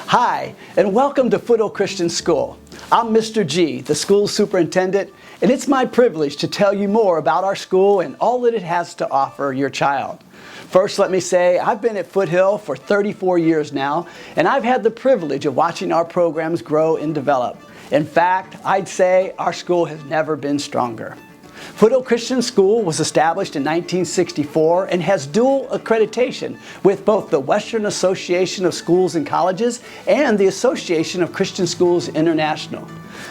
Hi, and welcome to Foothill Christian School. I'm Mr. G, the school superintendent, and it's my privilege to tell you more about our school and all that it has to offer your child. First, let me say I've been at Foothill for 34 years now, and I've had the privilege of watching our programs grow and develop. In fact, I'd say our school has never been stronger. Foothill Christian School was established in 1964 and has dual accreditation with both the Western Association of Schools and Colleges and the Association of Christian Schools International.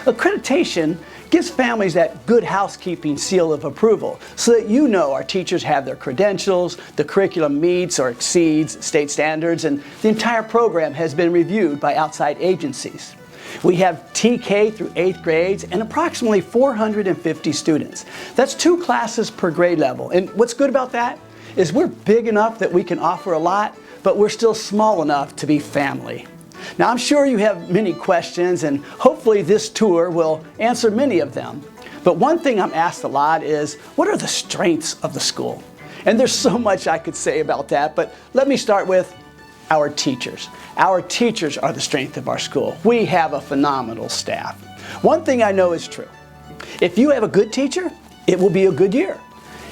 Accreditation gives families that good housekeeping seal of approval so that you know our teachers have their credentials, the curriculum meets or exceeds state standards, and the entire program has been reviewed by outside agencies. We have TK through 8th grades and approximately 450 students. That's 2 classes per grade level. And what's good about that is we're big enough that we can offer a lot, but we're still small enough to be family. Now, I'm sure you have many questions, and hopefully this tour will answer many of them. But one thing I'm asked a lot is, what are the strengths of the school? And there's so much I could say about that, but let me start with our teachers. Our teachers are the strength of our school. We have a phenomenal staff. One thing I know is true. If you have a good teacher, it will be a good year.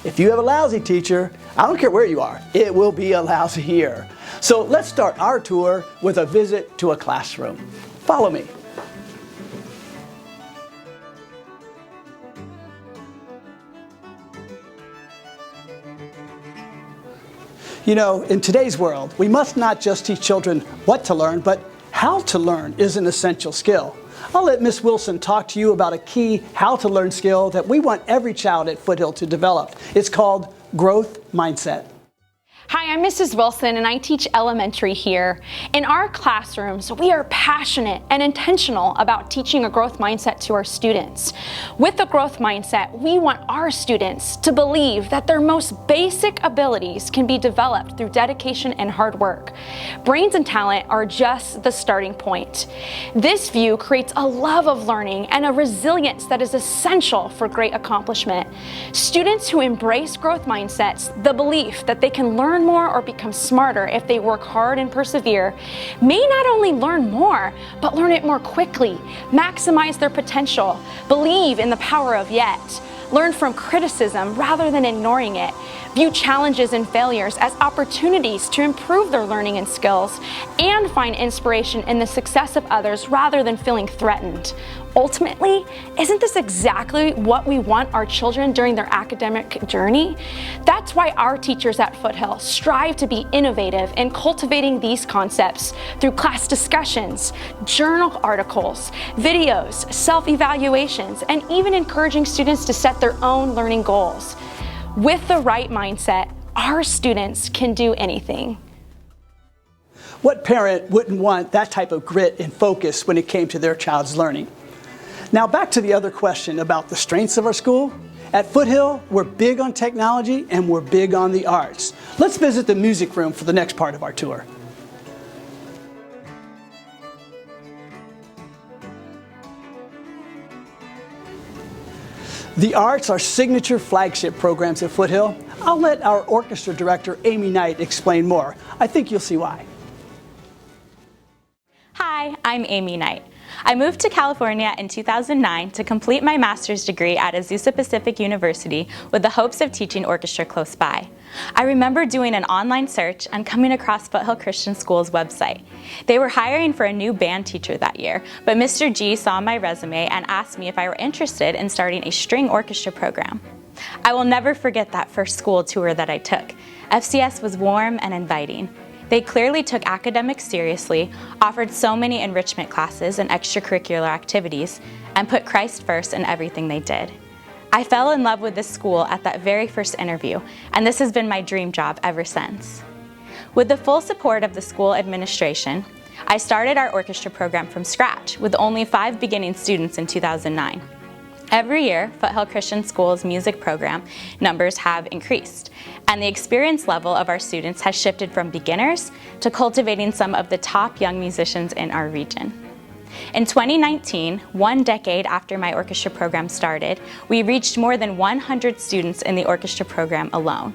If you have a lousy teacher, I don't care where you are, it will be a lousy year. So let's start our tour with a visit to a classroom. Follow me. You know, in today's world, we must not just teach children what to learn, but how to learn is an essential skill. I'll let Ms. Wilson talk to you about a key how to learn skill that we want every child at Foothill to develop. It's called growth mindset. Hi, I'm Mrs. Wilson and I teach elementary here. In our classrooms, we are passionate and intentional about teaching a growth mindset to our students. With the growth mindset, we want our students to believe that their most basic abilities can be developed through dedication and hard work. Brains and talent are just the starting point. This view creates a love of learning and a resilience that is essential for great accomplishment. Students who embrace growth mindsets, the belief that they can learn more or become smarter if they work hard and persevere, may not only learn more, but learn it more quickly, maximize their potential, believe in the power of yet, learn from criticism rather than ignoring it, view challenges and failures as opportunities to improve their learning and skills, and find inspiration in the success of others rather than feeling threatened. Ultimately, isn't this exactly what we want our children during their academic journey? That's why our teachers at Foothill strive to be innovative in cultivating these concepts through class discussions, journal articles, videos, self-evaluations, and even encouraging students to set their own learning goals. With the right mindset, our students can do anything. What parent wouldn't want that type of grit and focus when it came to their child's learning? Now back to the other question about the strengths of our school. At Foothill, we're big on technology and we're big on the arts. Let's visit the music room for the next part of our tour. The arts are signature flagship programs at Foothill. I'll let our orchestra director, Amy Knight, explain more. I think you'll see why. Hi, I'm Amy Knight. I moved to California in 2009 to complete my master's degree at Azusa Pacific University with the hopes of teaching orchestra close by. I remember doing an online search and coming across Foothill Christian School's website. They were hiring for a new band teacher that year, but Mr. G saw my resume and asked me if I were interested in starting a string orchestra program. I will never forget that first school tour that I took. FCS was warm and inviting. They clearly took academics seriously, offered so many enrichment classes and extracurricular activities, and put Christ first in everything they did. I fell in love with this school at that very first interview, and this has been my dream job ever since. With the full support of the school administration, I started our orchestra program from scratch with only 5 beginning students in 2009. Every year, Foothill Christian School's music program numbers have increased, and the experience level of our students has shifted from beginners to cultivating some of the top young musicians in our region. In 2019, 1 decade after my orchestra program started, we reached more than 100 students in the orchestra program alone.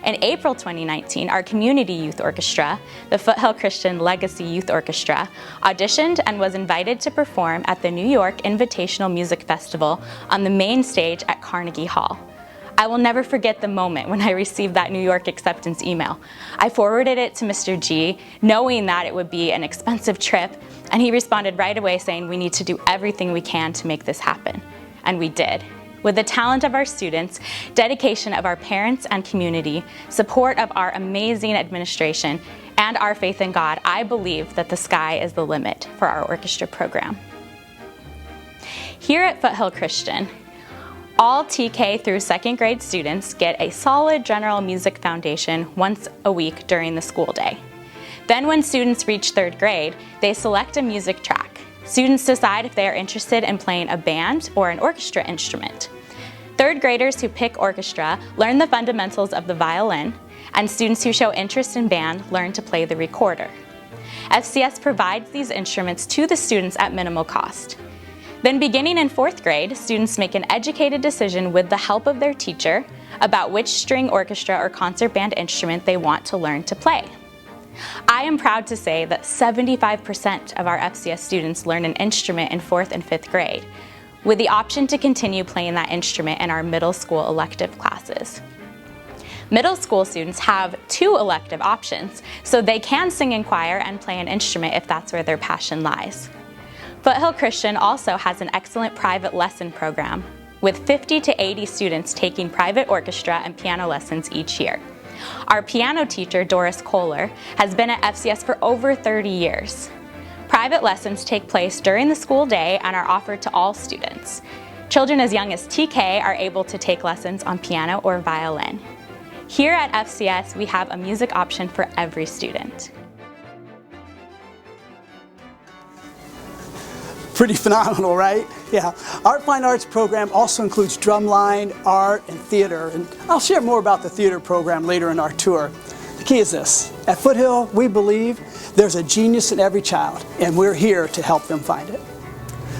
In April 2019, our community youth orchestra, the Foothill Christian Legacy Youth Orchestra, auditioned and was invited to perform at the New York Invitational Music Festival on the main stage at Carnegie Hall. I will never forget the moment when I received that New York acceptance email. I forwarded it to Mr. G, knowing that it would be an expensive trip, and he responded right away saying we need to do everything we can to make this happen. And we did. With the talent of our students, dedication of our parents and community, support of our amazing administration, and our faith in God, I believe that the sky is the limit for our orchestra program. Here at Foothill Christian, all TK through second grade students get a solid general music foundation once a week during the school day. Then when students reach third grade, they select a music track. Students decide if they are interested in playing a band or an orchestra instrument. Third graders who pick orchestra learn the fundamentals of the violin, and students who show interest in band learn to play the recorder. FCS provides these instruments to the students at minimal cost. Then beginning in fourth grade, students make an educated decision with the help of their teacher about which string orchestra or concert band instrument they want to learn to play. I am proud to say that 75% of our FCS students learn an instrument in fourth and fifth grade, with the option to continue playing that instrument in our middle school elective classes. Middle school students have 2 elective options, so they can sing in choir and play an instrument if that's where their passion lies. Foothill Christian also has an excellent private lesson program, with 50 to 80 students taking private orchestra and piano lessons each year. Our piano teacher, Doris Kohler, has been at FCS for over 30 years. Private lessons take place during the school day and are offered to all students. Children as young as TK are able to take lessons on piano or violin. Here at FCS, we have a music option for every student. Pretty phenomenal, right? Yeah. Our Fine Arts program also includes drumline, art, and theater. And I'll share more about the theater program later in our tour. The key is this. At Foothill, we believe there's a genius in every child, and we're here to help them find it.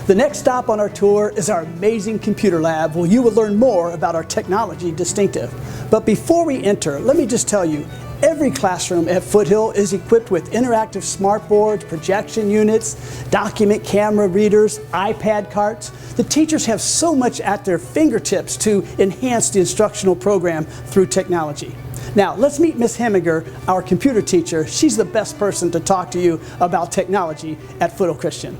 The next stop on our tour is our amazing computer lab, where you will learn more about our technology distinctive. But before we enter, let me just tell you, every classroom at Foothill is equipped with interactive smartboards, projection units, document camera readers, iPad carts. The teachers have so much at their fingertips to enhance the instructional program through technology. Now, let's meet Ms. Heminger, our computer teacher. She's the best person to talk to you about technology at Foothill Christian.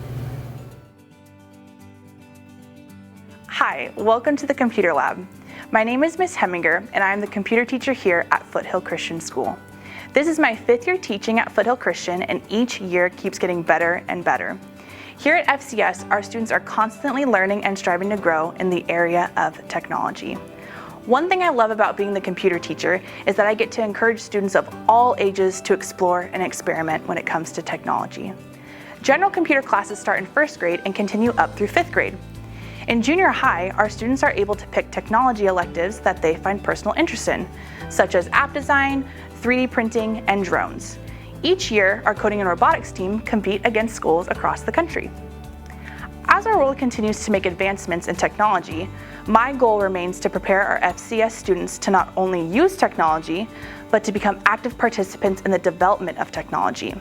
Hi, welcome to the Computer Lab. My name is Ms. Heminger, and I am the computer teacher here at Foothill Christian School. This is my 5th year teaching at Foothill Christian, and each year keeps getting better and better. Here at FCS, our students are constantly learning and striving to grow in the area of technology. One thing I love about being the computer teacher is that I get to encourage students of all ages to explore and experiment when it comes to technology. General computer classes start in 1st grade and continue up through 5th grade. In junior high, our students are able to pick technology electives that they find personal interest in, such as app design, 3D printing, and drones. Each year, our coding and robotics team compete against schools across the country. As our world continues to make advancements in technology, my goal remains to prepare our FCS students to not only use technology, but to become active participants in the development of technology.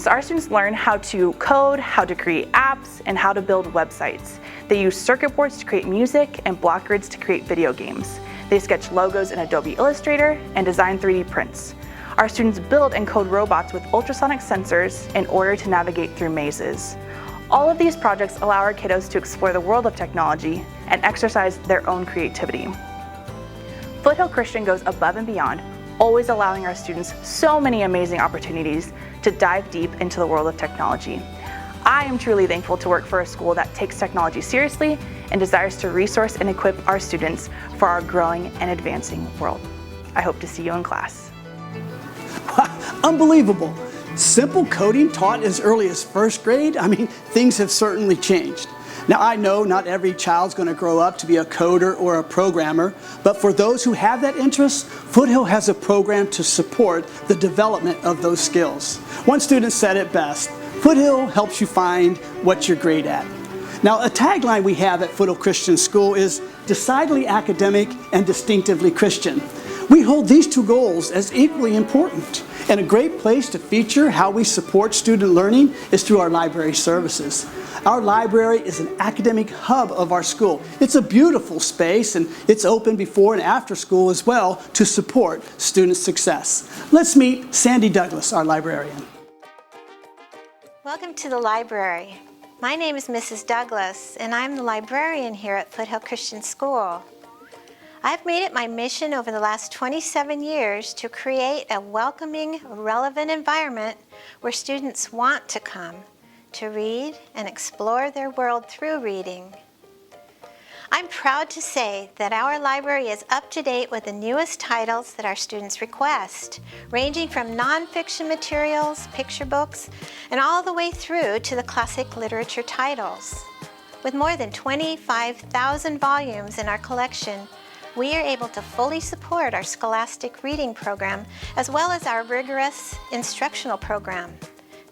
Our students learn how to code, how to create apps, and how to build websites. They use circuit boards to create music and block grids to create video games. They sketch logos in Adobe Illustrator and design 3D prints. Our students build and code robots with ultrasonic sensors in order to navigate through mazes. All of these projects allow our kiddos to explore the world of technology and exercise their own creativity. Foothill Christian goes above and beyond, always allowing our students so many amazing opportunities to dive deep into the world of technology. I am truly thankful to work for a school that takes technology seriously and desires to resource and equip our students for our growing and advancing world. I hope to see you in class. Unbelievable. Simple coding taught as early as 1st grade? I mean, things have certainly changed. Now, I know not every child's going to grow up to be a coder or a programmer, but for those who have that interest, Foothill has a program to support the development of those skills. One student said it best, Foothill helps you find what you're great at. Now, a tagline we have at Foothill Christian School is decidedly academic and distinctively Christian. We hold these two goals as equally important, and a great place to feature how we support student learning is through our library services. Our library is an academic hub of our school. It's a beautiful space, and it's open before and after school as well to support student success. Let's meet Sandy Douglas, our librarian. Welcome to the library. My name is Mrs. Douglas, and I'm the librarian here at Foothill Christian School. I've made it my mission over the last 27 years to create a welcoming, relevant environment where students want to come to read and explore their world through reading. I'm proud to say that our library is up to date with the newest titles that our students request, ranging from nonfiction materials, picture books, and all the way through to the classic literature titles. With more than 25,000 volumes in our collection, we are able to fully support our scholastic reading program as well as our rigorous instructional program,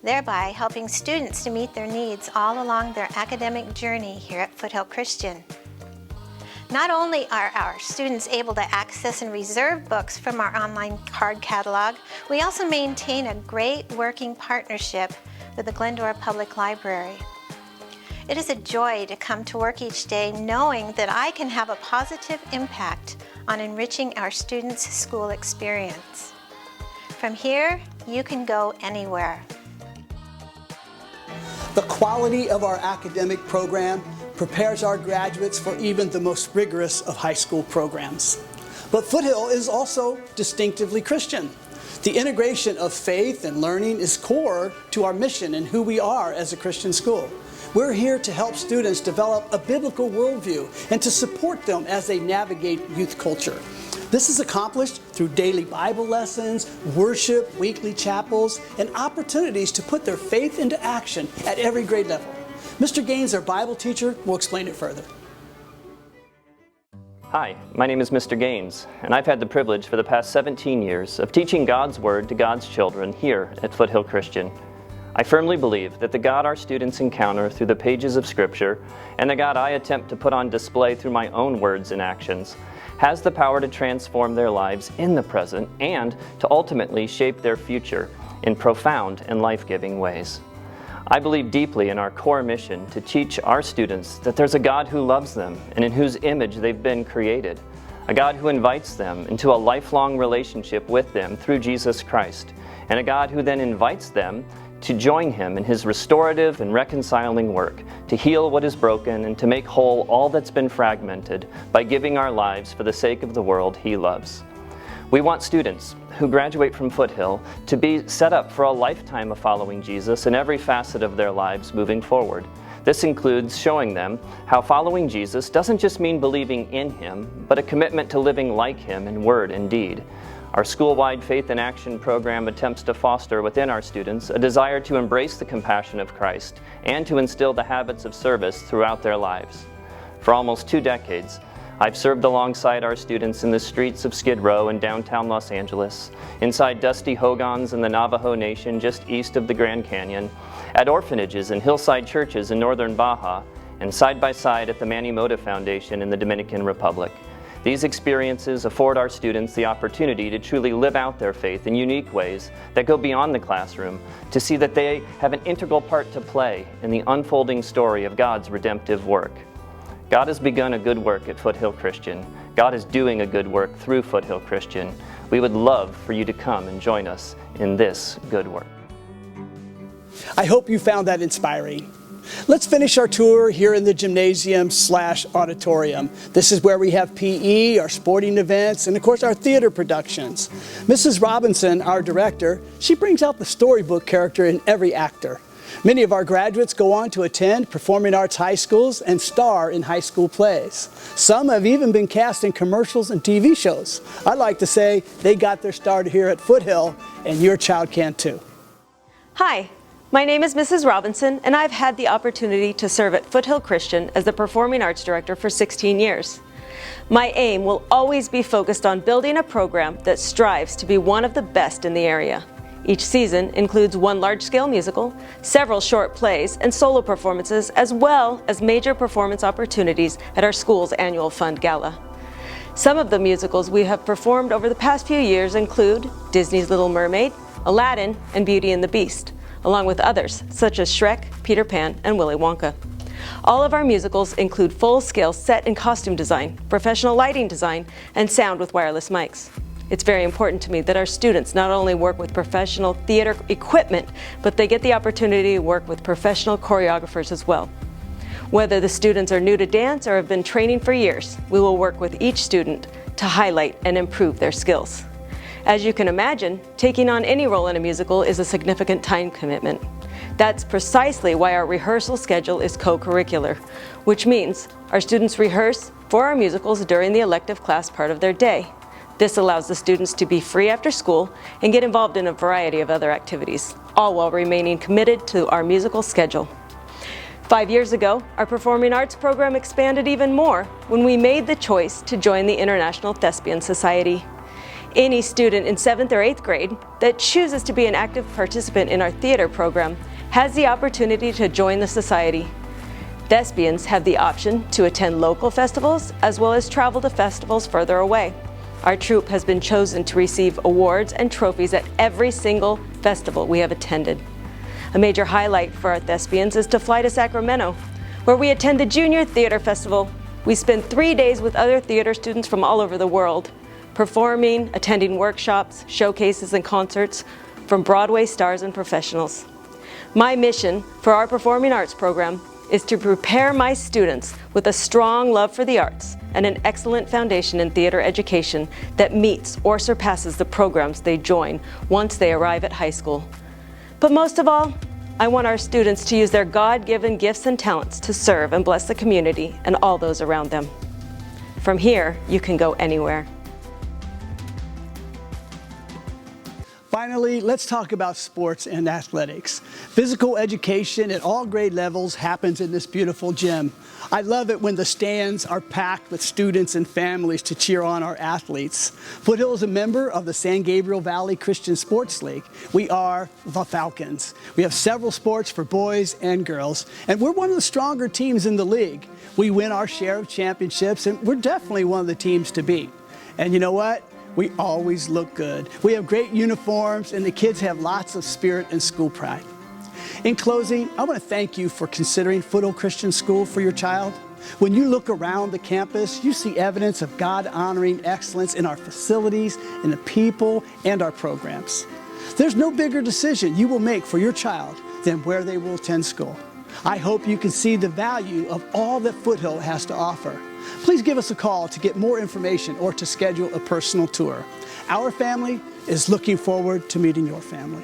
thereby helping students to meet their needs all along their academic journey here at Foothill Christian. Not only are our students able to access and reserve books from our online card catalog, we also maintain a great working partnership with the Glendora Public Library. It is a joy to come to work each day knowing that I can have a positive impact on enriching our students' school experience. From here, you can go anywhere. The quality of our academic program prepares our graduates for even the most rigorous of high school programs. But Foothill is also distinctively Christian. The integration of faith and learning is core to our mission and who we are as a Christian school. We're here to help students develop a biblical worldview and to support them as they navigate youth culture. This is accomplished through daily Bible lessons, worship, weekly chapels, and opportunities to put their faith into action at every grade level. Mr. Gaines, our Bible teacher, will explain it further. Hi, my name is Mr. Gaines, and I've had the privilege for the past 17 years of teaching God's Word to God's children here at Foothill Christian. I firmly believe that the God our students encounter through the pages of Scripture and the God I attempt to put on display through my own words and actions has the power to transform their lives in the present and to ultimately shape their future in profound and life-giving ways. I believe deeply in our core mission to teach our students that there's a God who loves them and in whose image they've been created, a God who invites them into a lifelong relationship with them through Jesus Christ, and a God who then invites them to join Him in His restorative and reconciling work, to heal what is broken and to make whole all that's been fragmented by giving our lives for the sake of the world He loves. We want students who graduate from Foothill to be set up for a lifetime of following Jesus in every facet of their lives moving forward. This includes showing them how following Jesus doesn't just mean believing in Him, but a commitment to living like Him in word and deed. Our school-wide Faith in Action program attempts to foster within our students a desire to embrace the compassion of Christ and to instill the habits of service throughout their lives. For almost 2 decades, I've served alongside our students in the streets of Skid Row in downtown Los Angeles, inside dusty hogans in the Navajo Nation just east of the Grand Canyon, at orphanages and hillside churches in northern Baja, and side by side at the Manny Mota Foundation in the Dominican Republic. These experiences afford our students the opportunity to truly live out their faith in unique ways that go beyond the classroom, to see that they have an integral part to play in the unfolding story of God's redemptive work. God has begun a good work at Foothill Christian. God is doing a good work through Foothill Christian. We would love for you to come and join us in this good work. I hope you found that inspiring. Let's finish our tour here in the gymnasium/auditorium. This is where we have PE, our sporting events, and of course our theater productions. Mrs. Robinson, our director, she brings out the storybook character in every actor. Many of our graduates go on to attend performing arts high schools and star in high school plays. Some have even been cast in commercials and TV shows. I like to say they got their start here at Foothill, and your child can too. Hi, my name is Mrs. Robinson, and I've had the opportunity to serve at Foothill Christian as the Performing Arts Director for 16 years. My aim will always be focused on building a program that strives to be one of the best in the area. Each season includes one large-scale musical, several short plays, and solo performances, as well as major performance opportunities at our school's annual Fund Gala. Some of the musicals we have performed over the past few years include Disney's Little Mermaid, Aladdin, and Beauty and the Beast, along with others such as Shrek, Peter Pan, and Willy Wonka. All of our musicals include full-scale set and costume design, professional lighting design, and sound with wireless mics. It's very important to me that our students not only work with professional theater equipment, but they get the opportunity to work with professional choreographers as well. Whether the students are new to dance or have been training for years, we will work with each student to highlight and improve their skills. As you can imagine, taking on any role in a musical is a significant time commitment. That's precisely why our rehearsal schedule is co-curricular, which means our students rehearse for our musicals during the elective class part of their day. This allows the students to be free after school and get involved in a variety of other activities, all while remaining committed to our musical schedule. 5 years ago, our performing arts program expanded even more when we made the choice to join the International Thespian Society. Any student in 7th or 8th grade that chooses to be an active participant in our theater program has the opportunity to join the society. Thespians have the option to attend local festivals as well as travel to festivals further away. Our troupe has been chosen to receive awards and trophies at every single festival we have attended. A major highlight for our thespians is to fly to Sacramento, where we attend the Junior Theater Festival. We spend 3 days with other theater students from all over the world, performing, attending workshops, showcases, and concerts from Broadway stars and professionals. My mission for our performing arts program is to prepare my students with a strong love for the arts and an excellent foundation in theater education that meets or surpasses the programs they join once they arrive at high school. But most of all, I want our students to use their God-given gifts and talents to serve and bless the community and all those around them. From here, you can go anywhere. Finally, let's talk about sports and athletics. Physical education at all grade levels happens in this beautiful gym. I love it when the stands are packed with students and families to cheer on our athletes. Foothill is a member of the San Gabriel Valley Christian Sports League. We are the Falcons. We have several sports for boys and girls, and we're one of the stronger teams in the league. We win our share of championships, and we're definitely one of the teams to beat. And you know what? We always look good. We have great uniforms, and the kids have lots of spirit and school pride. In closing, I want to thank you for considering Foothill Christian School for your child. When you look around the campus, you see evidence of God-honoring excellence in our facilities, in the people, and our programs. There's no bigger decision you will make for your child than where they will attend school. I hope you can see the value of all that Foothill has to offer. Please give us a call to get more information or to schedule a personal tour. Our family is looking forward to meeting your family.